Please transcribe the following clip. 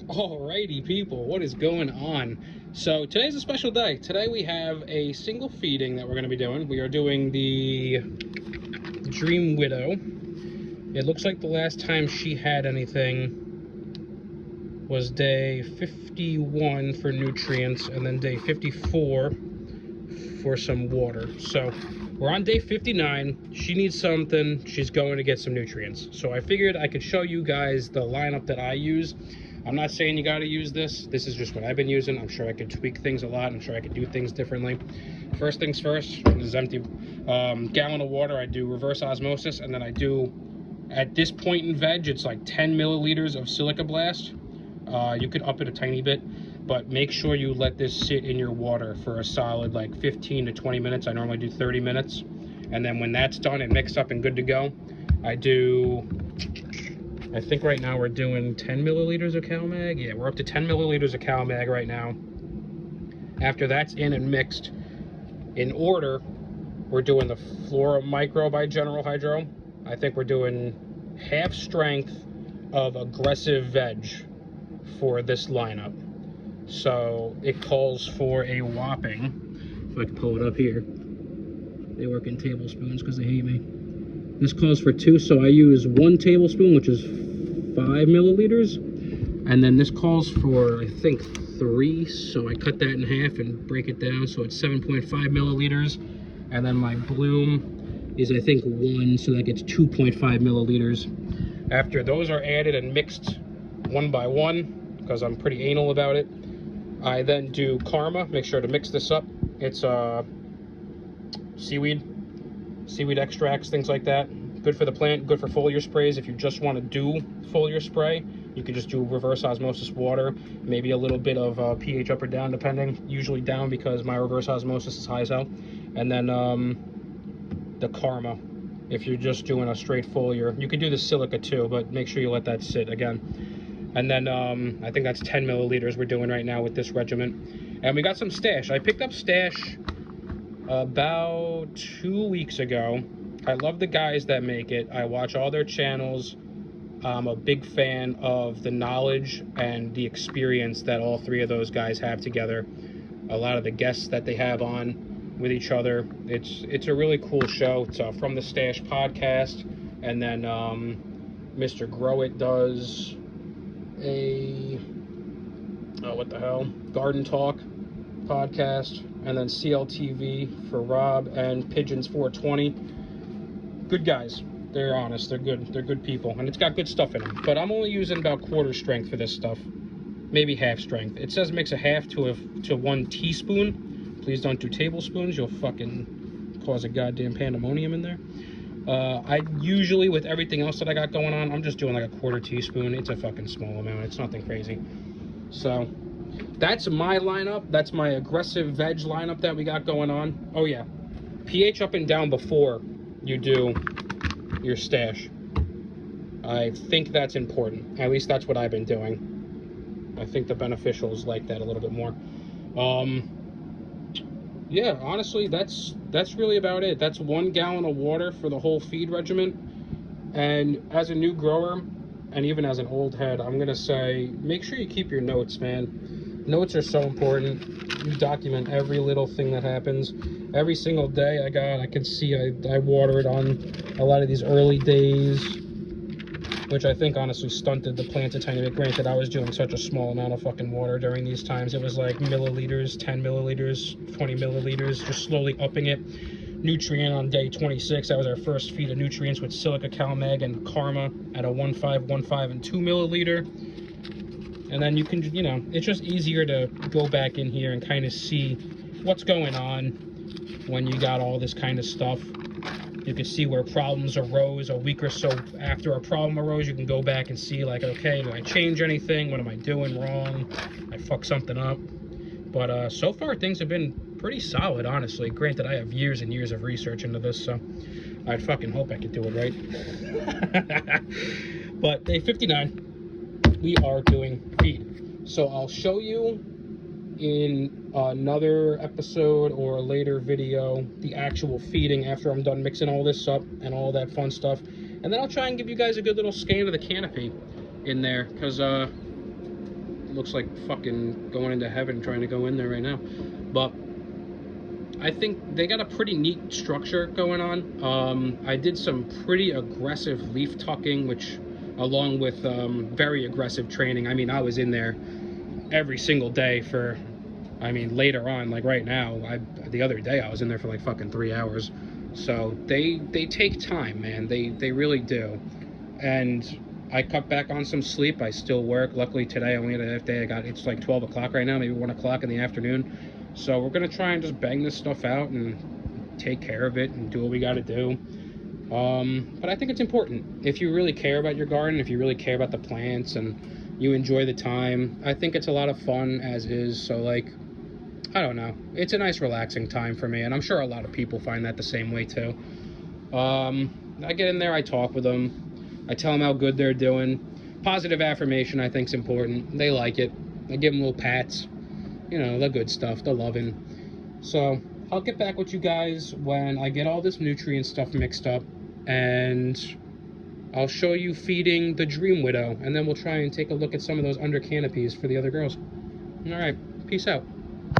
Alrighty, people, what is going on? So today's a special day. Today we have a single feeding that we're going to be doing. We are doing the Dream Widow. It looks like the last time she had anything was day 51 for nutrients, and then day 54 for some water. So we're on day 59. She needs something. She's going to get some nutrients. So I figured I could show you guys the lineup that I use. I'm not saying you got to use this. This is just what I've been using. I'm sure I could tweak things a lot. I'm sure I could do things differently. First things first, this is empty gallon of water. I do reverse osmosis, and then I do, at this point in veg, it's like 10 milliliters of Silica Blast. You could up it a tiny bit, but make sure you let this sit in your water for a solid like 15 to 20 minutes. I normally do 30 minutes. And then when that's done and mixed up and good to go, I think right now we're doing 10 milliliters of CalMag. Yeah, we're up to 10 milliliters of CalMag right now. After that's in and mixed, in order, we're doing the Flora Micro by General Hydro. I think we're doing half strength of aggressive veg for this lineup. So it calls for a whopping, if I can pull it up here, they work in tablespoons because they hate me. This calls for 2, so I use 1 tablespoon, which is 5 milliliters. And then this calls for, I think, 3, so I cut that in half and break it down, so it's 7.5 milliliters. And then my Bloom is, I think, 1, so that gets 2.5 milliliters. After those are added and mixed one by one, because I'm pretty anal about it, I then do Karma. Make sure to mix this up. It's seaweed extracts, things like that. Good for the plant, good for foliar sprays. If you just want to do foliar spray, you can just do reverse osmosis water, maybe a little bit of pH up or down, depending. Usually down because my reverse osmosis is high as hell. And then the Karma, if you're just doing a straight foliar. You could do the Silica too, but make sure you let that sit again. And then I think that's 10 milliliters we're doing right now with this regimen. And we got some Stash. I picked up Stash about 2 weeks ago. I love the guys that make it. I watch all their channels. I'm a big fan of the knowledge and the experience that all 3 of those guys have together. A lot of the guests that they have on with each other. It's a really cool show. It's From the Stash podcast. And then Mr. Growit does Garden Talk podcast. And then CLTV for Rob and Pigeons 420. Good guys. They're honest. They're good. They're good people. And it's got good stuff in them. But I'm only using about quarter strength for this stuff. Maybe half strength. It says mix a half to 1 teaspoon. Please don't do tablespoons. You'll fucking cause a goddamn pandemonium in there. I usually, with everything else that I got going on, I'm just doing like a quarter teaspoon. It's a fucking small amount. It's nothing crazy. So that's my lineup. That's my aggressive veg lineup that we got going on. Oh yeah, pH up and down before you do your Stash. I think that's important. At least that's what I've been doing. I think the beneficials like that a little bit more. Yeah, honestly, that's really about it. That's 1 gallon of water for the whole feed regimen. And as a new grower, and even as an old head, I'm gonna say, make sure you keep your notes, man. Notes are so important. You document every little thing that happens. Every single day I can see I watered on a lot of these early days, which I think honestly stunted the plants a tiny bit. Granted, I was doing such a small amount of fucking water during these times. It was like milliliters, 10 milliliters, 20 milliliters, just slowly upping it. Nutrient on day 26, that was our first feed of nutrients with Silica, CalMag, and Karma at a 1.5, 1.5, and 2 milliliter. And then you can, it's just easier to go back in here and kind of see what's going on when you got all this kind of stuff. You can see where problems arose a week or so after a problem arose. You can go back and see, like, okay, did I change anything? What am I doing wrong? I fucked something up. But so far, things have been pretty solid, honestly. Granted, I have years and years of research into this, so I'd fucking hope I could do it right. But day 59, we are doing feed. So I'll show you in another episode or a later video the actual feeding after I'm done mixing all this up and all that fun stuff. And then I'll try and give you guys a good little scan of the canopy in there, because looks like fucking going into heaven trying to go in there right now. But I think they got a pretty neat structure going on. I did some pretty aggressive leaf tucking, which, along with very aggressive training. I mean, I was in there every single day for, I mean, later on, like right now, the other day I was in there for like fucking 3 hours. So they take time, man. They really do. And I cut back on some sleep. I still work. Luckily today I only had a half day. It's like 12 o'clock right now, maybe 1 o'clock in the afternoon. So we're gonna try and just bang this stuff out and take care of it and do what we gotta do. But I think it's important. If you really care about your garden, if you really care about the plants and you enjoy the time, I think it's a lot of fun as is. So like, I don't know. It's a nice relaxing time for me, and I'm sure a lot of people find that the same way too. I get in there, I talk with them, I tell them how good they're doing. Positive affirmation I think is important. They like it. I give them little pats. You know, the good stuff, the loving. So I'll get back with you guys when I get all this nutrient stuff mixed up, and I'll show you feeding the Dream Widow, and then we'll try and take a look at some of those under canopies for the other girls. All right, peace out.